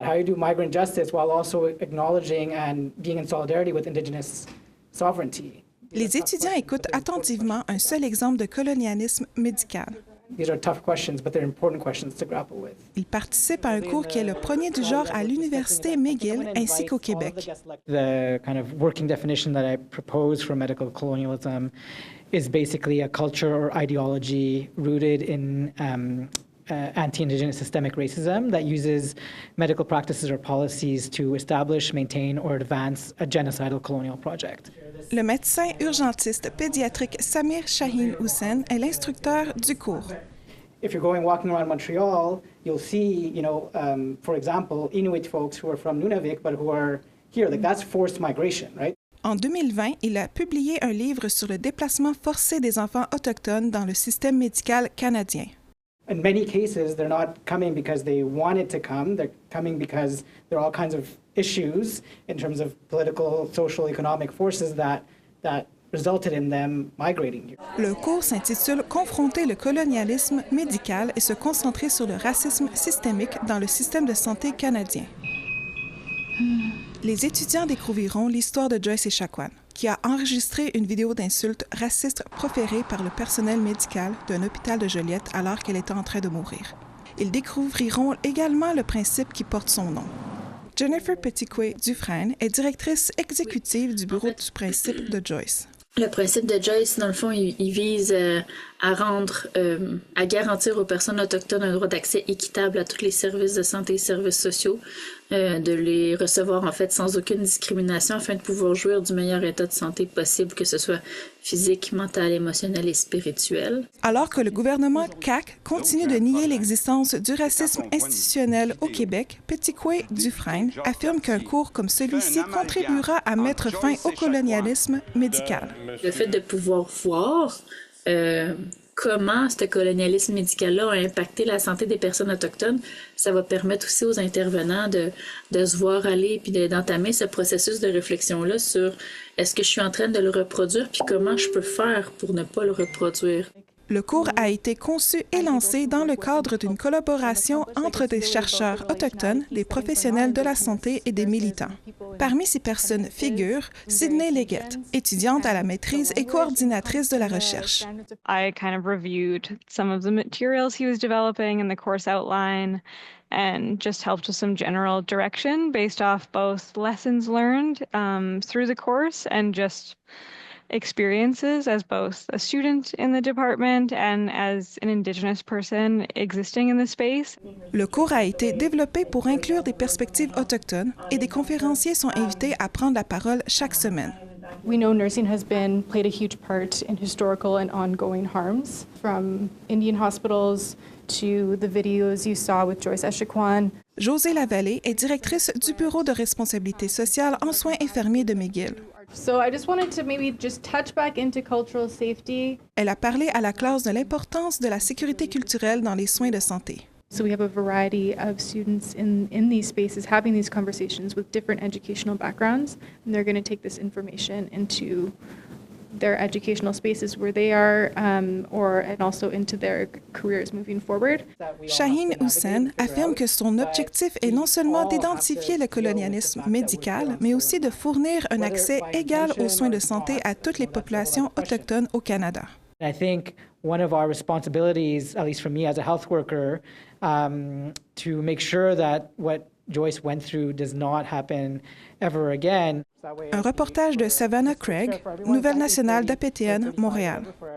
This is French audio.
How you do migrant justice while also acknowledging and being in solidarity with Indigenous sovereignty. Les étudiants écoutent attentivement un seul exemple de colonialisme médical. These are tough questions, but they're important questions to grapple with. Ils participent à un cours qui est le premier du genre à l'Université McGill ainsi qu'au Québec. The kind of working definition that I propose for medical colonialism is basically a culture or ideology rooted in anti-Indigenous systemic racism that uses medical practices or policies to establish, maintain, or advance a genocidal colonial project. Le médecin urgentiste pédiatrique Samir Shaheen Hussain est l'instructeur du cours. If you're going walking around Montreal, you'll see, for example, Inuit folks who are from Nunavik but who are here. Like that's forced migration, right? En 2020, il a publié un livre sur le déplacement forcé des enfants autochtones dans le système médical canadien. In many cases, they're not coming because they wanted to come. They're coming because there are all kinds of issues in terms of political, social, economic forces that resulted in them migrating here. Le cours s'intitule « Confronter le colonialisme médical et se concentrer sur le racisme systémique dans le système de santé canadien ». Les étudiants découvriront l'histoire de Joyce Echaquan, qui a enregistré une vidéo d'insultes racistes proférées par le personnel médical d'un hôpital de Joliette alors qu'elle était en train de mourir. Ils découvriront également le principe qui porte son nom. Jennifer Petitquay-Dufresne est directrice exécutive du bureau du principe de Joyce. Le principe de Joyce, dans le fond, il vise à garantir aux personnes autochtones un droit d'accès équitable à tous les services de santé et services sociaux, de les recevoir en fait sans aucune discrimination afin de pouvoir jouir du meilleur état de santé possible, que ce soit physique, mental, émotionnel et spirituel. Alors que le gouvernement CAQ continue de nier l'existence du racisme institutionnel au Québec, Petitquay-Dufresne affirme qu'un cours comme celui-ci contribuera à mettre fin au colonialisme médical. Le fait de pouvoir voir comment ce colonialisme médical-là a impacté la santé des personnes autochtones, ça va permettre aussi aux intervenants de se voir aller puis d'entamer ce processus de réflexion-là sur est-ce que je suis en train de le reproduire puis comment je peux faire pour ne pas le reproduire. Le cours a été conçu et lancé dans le cadre d'une collaboration entre des chercheurs autochtones, des professionnels de la santé et des militants. Parmi ces personnes figure Sydney Leggett, étudiante à la maîtrise et coordinatrice de la recherche. I kind of reviewed some of the materials he was developing in the course outline and just helped with some general direction based off both lessons learned through the course and just experiences as both a student in the department and as an Indigenous person existing in the space. Le cours a été développé pour inclure des perspectives autochtones et des conférenciers sont invités à prendre la parole chaque semaine. We know nursing has played a huge part in historical and ongoing harms, from Indian hospitals to the videos you saw with Joyce Echaquan. Josée Lavallée est directrice du bureau de responsabilité sociale en soins infirmiers de McGill. So I just wanted to maybe just touch back into cultural safety. Elle a parlé à la classe de l'importance de la sécurité culturelle dans les soins de santé. So we have a variety of students in these spaces having these conversations with different educational backgrounds, and they're going to take this information into their educational spaces where they are, and also into their careers moving forward. Shaheen Hussain affirme que son objectif est non seulement d'identifier le colonialisme médical, mais aussi de fournir un accès égal aux soins de santé à toutes les populations autochtones au Canada. I think one of our responsibilities, at least for me as a health worker, to make sure that what Joyce went through does not happen ever again. Un reportage de Savannah Craig, Nouvelle nationale d'APTN, Montréal.